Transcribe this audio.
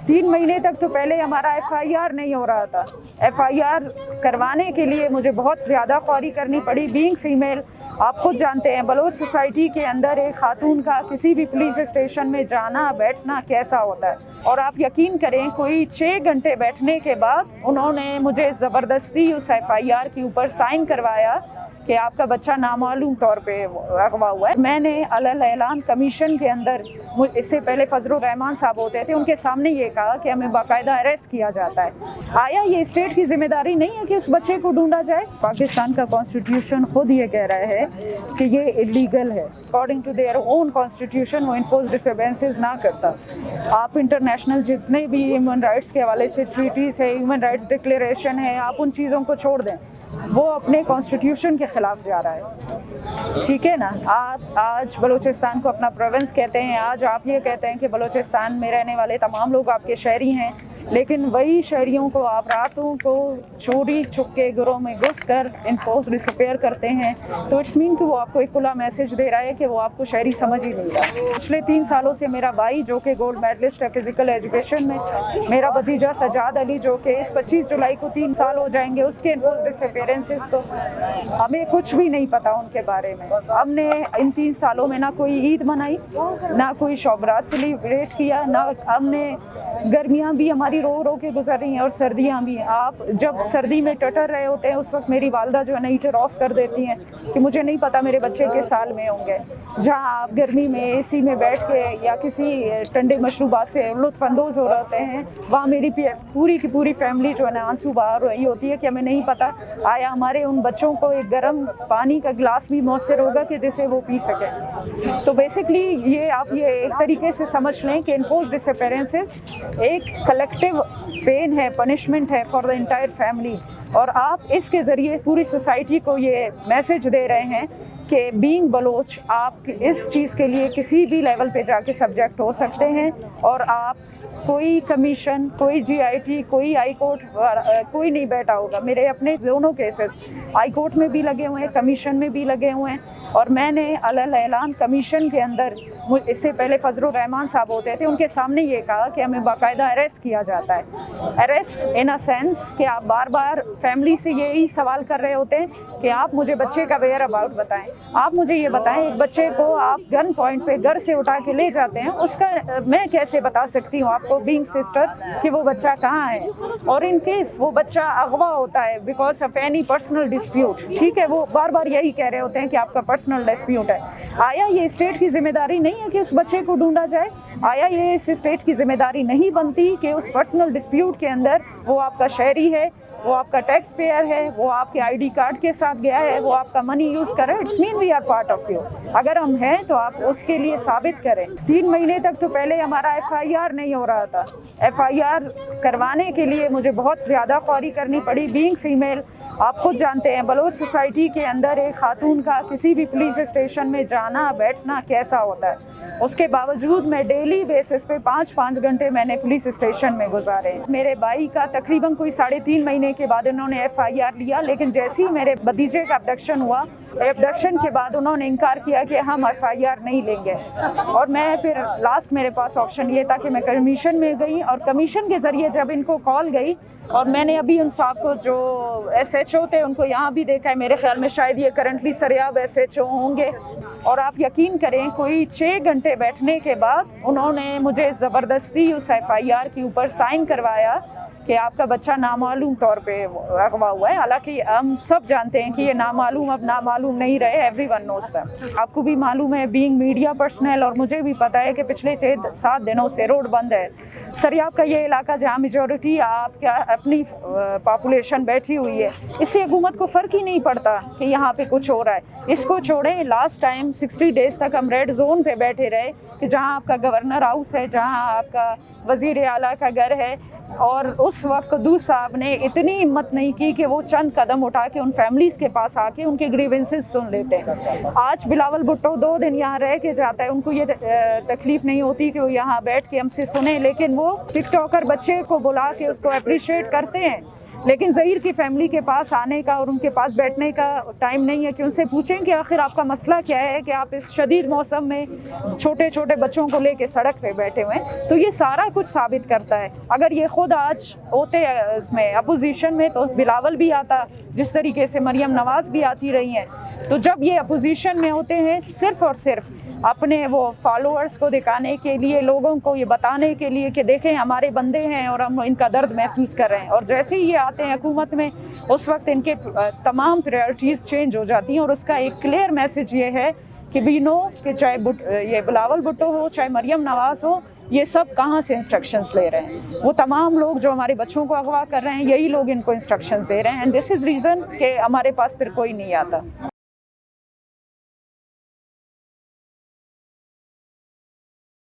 3 महीने तक तो पहले हमारा FIR नहीं हो रहा था। FIR करवाने के लिए मुझे बहुत ज़्यादा ख्वारी करनी पड़ी। बीइंग फीमेल, आप खुद जानते हैं बलोच सोसाइटी के अंदर एक खातून का किसी भी पुलिस स्टेशन में जाना बैठना कैसा होता है। और आप यकीन करें, कोई 6 घंटे बैठने के बाद उन्होंने मुझे ज़बरदस्ती उस FIR के ऊपर साइन करवाया कि आपका बच्चा नामालूम तौर पे अगवा हुआ है। मैंने अलल ऐलान कमीशन के अंदर, इससे पहले फजलुर रहमान साहब होते थे, उनके सामने ये कहा कि हमें बाकायदा अरेस्ट किया जाता है। आया ये स्टेट की जिम्मेदारी नहीं है कि उस बच्चे को ढूंढा जाए? पाकिस्तान का कॉन्स्टिट्यूशन खुद ये कह रहा है कि ये इलीगल है। According to their own constitution वो इन्फोर्स डिसर्बेंसेस ना करता। आप इंटरनेशनल जितने भी ह्यूमन राइट्स के हवाले से ट्रीटीज़ है, ह्यूमन राइट्स डिक्लेरेशन है, आप उन चीज़ों को छोड़ दें। वो अपने कॉन्स्टिट्यूशन के खिलाफ जा रहा है, ठीक है ना। आप आज बलूचिस्तान को अपना प्रोविंस कहते हैं, आज आप ये कहते हैं कि बलूचिस्तान में रहने वाले तमाम लोग आपके शहरी हैं, लेकिन वही शहरियों को आप रातों को चोरी छुपके घरों में घुस कर इन्फोर्स डिसअपीयर करते हैं। तो इट्स मीन कि वो आपको एक खुला मैसेज दे रहा है कि वो आपको शहरी समझ ही नहीं रहा। पिछले 3 सालों से मेरा भाई जो कि गोल्ड मेडलिस्ट है फिजिकल एजुकेशन में, मेरा भतीजा सजाद अली जो कि इस 25 जुलाई को 3 साल हो जाएंगे, उसके इन्फोर्स डिसअपीयरेंसेस को हमें कुछ भी नहीं पता उनके बारे में। हमने इन 3 सालों में ना कोई ईद मनाई, ना कोई शौबरात सेलिब्रेट किया, ना हमने गर्मियाँ भी हमारी रो रो के गुजर रही हैं और सर्दियाँ भी। आप जब सर्दी में टटर रहे होते हैं उस वक्त मेरी वालदा जो है ना हीटर ऑफ कर देती हैं कि मुझे नहीं पता मेरे बच्चे किस साल में होंगे। जहाँ आप गर्मी में AC में बैठ के या किसी ठंडे मशरूबात से लुत्फानंदोज़ हो रहते हैं, वहाँ मेरी पूरी की पूरी फैमिली जो है ना आंसू बहा रही होती है कि हमें नहीं पता आया हमारे उन बच्चों को एक गर्म पानी का गिलास भी मौसर होगा कि जिसे वो पी सकें। तो बेसिकली ये आप ये एक तरीके से समझ लें कि इन्फोर्स डिसअपीयरेंसेस एक कलेक्टिव पेन है, पनिशमेंट है फॉर द इंटायर फैमिली। और आप इसके ज़रिए पूरी सोसाइटी को ये मैसेज दे रहे हैं कि बीइंग बलोच आप इस चीज़ के लिए किसी भी लेवल पे जाके सब्जेक्ट हो सकते हैं। और आप कोई कमीशन, कोई GIT, कोई हाई कोर्ट, कोई नहीं बैठा होगा। मेरे अपने दोनों केसेस हाई कोर्ट में भी लगे हुए हैं, कमीशन में भी लगे हुए हैं। और मैंने अलल ऐलान कमीशन के अंदर, इससे पहले फजलुर रहमान साहब होते थे, उनके सामने ये कहा कि हमें बाकायदा अरेस्ट किया जाता है। अरेस्ट इन अ सेंस कि आप बार बार फैमिली से यही सवाल कर रहे होते हैं कि आप मुझे बच्चे का वेयर अबाउट बताएं। आप मुझे ये बताएं, एक बच्चे को आप गन पॉइंट पे घर से उठा के ले जाते हैं, उसका मैं कैसे बता सकती हूँ आपको बीइंग सिस्टर कि वो बच्चा कहाँ है। और इन केस वो बच्चा अगवा होता है because of any personal dispute, ठीक है, वो बार बार यही कह रहे होते हैं कि आपका पर्सनल डिस्प्यूट है। आया ये स्टेट की जिम्मेदारी नहीं है कि उस बच्चे को ढूंढा जाए? आया ये इस स्टेट की जिम्मेदारी नहीं बनती कि उस पर्सनल डिस्प्यूट के अंदर वो आपका शहरी है, वो आपका टैक्स पेयर है, वो आपके ID कार्ड के साथ गया है, वो आपका मनी यूज़ कर रहा है? It's mean we are part of you. अगर हम हैं तो आप उसके लिए साबित करें। 3 महीने तक तो पहले हमारा FIR नहीं हो रहा था। FIR करवाने के लिए मुझे बहुत ज़्यादा ख्वारी करनी पड़ी। बीइंग फीमेल, आप खुद जानते हैं बलोच सोसाइटी के अंदर एक खातून का किसी भी पुलिस स्टेशन में जाना बैठना कैसा होता है। उसके बावजूद मैं डेली बेसिस पे 5-5 घंटे मैंने पुलिस स्टेशन में गुजारे। मेरे भाई का तकरीबन कोई 3.5 महीने के बाद उन्होंने FIR लिया, लेकिन जैसे ही मेरे भतीजे का अबडक्शन हुआ, अबडक्शन के बाद उन्होंने इनकार किया कि हम FIR नहीं लेंगे। और मैं फिर लास्ट मेरे पास ऑप्शन ये था कि मैं कमीशन में गई, और कमीशन के ज़रिए जब इनको कॉल गई, और मैंने अभी उन साहब को जो SHO थे उनको यहाँ भी देखा है, मेरे ख्याल में शायद ये करंटली सरियाब SHO होंगे। और आप यकीन करें, कोई 6 घंटे बैठने के बाद उन्होंने मुझे ज़बरदस्ती उस FIR के ऊपर साइन करवाया कि आपका बच्चा नामालूम तौर पे अगवा हुआ है। हालांकि हम सब जानते हैं कि ये नामालूम अब नामालूम नहीं रहे, एवरीवन नोस दैम। आपको भी मालूम है बीइंग मीडिया पर्सनल, और मुझे भी पता है कि पिछले 6-7 दिनों से रोड बंद है। सरियाब का ये इलाका जहाँ मेजॉरिटी आपका अपनी पॉपुलेशन बैठी हुई है, इससे हुकूमत को फ़र्क ही नहीं पड़ता कि यहाँ पे कुछ हो रहा है। इसको छोड़ें, लास्ट टाइम 60 डेज़ तक हम रेड जोन पे बैठे रहे कि जहाँ आपका गवर्नर हाउस है, जहाँ आपका वज़ीर आला का घर है, और उस वक्त कद्दूस साहब ने इतनी हिम्मत नहीं की कि वो चंद कदम उठा के उन फैमिलीज़ के पास आके उनके ग्रीवेंसेस सुन लेते हैं। आज बिलावल भुट्टो 2 दिन यहाँ रह के जाता है, उनको ये तकलीफ़ नहीं होती कि वो यहाँ बैठ के हमसे सुने, लेकिन वो وہ ٹک ٹاکر بچے کو بلا کے اس کو اپریشیٹ کرتے ہیں، لیکن ظہیر کی فیملی کے پاس آنے کا اور ان کے پاس بیٹھنے کا ٹائم نہیں ہے کہ ان سے پوچھیں کہ آخر آپ کا مسئلہ کیا ہے کہ آپ اس شدید موسم میں چھوٹے چھوٹے بچوں کو لے کے سڑک پہ بیٹھے ہوئے ہیں۔ تو یہ سارا کچھ ثابت کرتا ہے، اگر یہ خود آج ہوتے اس میں اپوزیشن میں تو بلاول بھی آتا، جس طریقے سے مریم نواز بھی آتی رہی ہیں۔ تو جب یہ اپوزیشن میں ہوتے ہیں صرف اور صرف اپنے وہ فالوورز کو دکھانے کے لیے، لوگوں کو یہ بتانے کے لیے کہ دیکھیں ہمارے بندے ہیں اور ہم ان کا درد محسوس کر رہے ہیں، اور جیسے ہی یہ آتے ہیں حکومت میں اس وقت ان کے تمام پریورٹیز چینج ہو جاتی ہیں، اور اس کا ایک کلیئر میسج یہ ہے کہ وی نو کہ چاہے یہ بلاول بھٹو ہو چاہے مریم نواز ہو، یہ سب کہاں سے انسٹرکشنز لے رہے ہیں؟ وہ تمام لوگ جو ہمارے بچوں کو اغوا کر رہے ہیں، یہی لوگ ان کو انسٹرکشنز دے رہے ہیں، اینڈ دس از ریزن کہ ہمارے پاس پھر کوئی نہیں آتا۔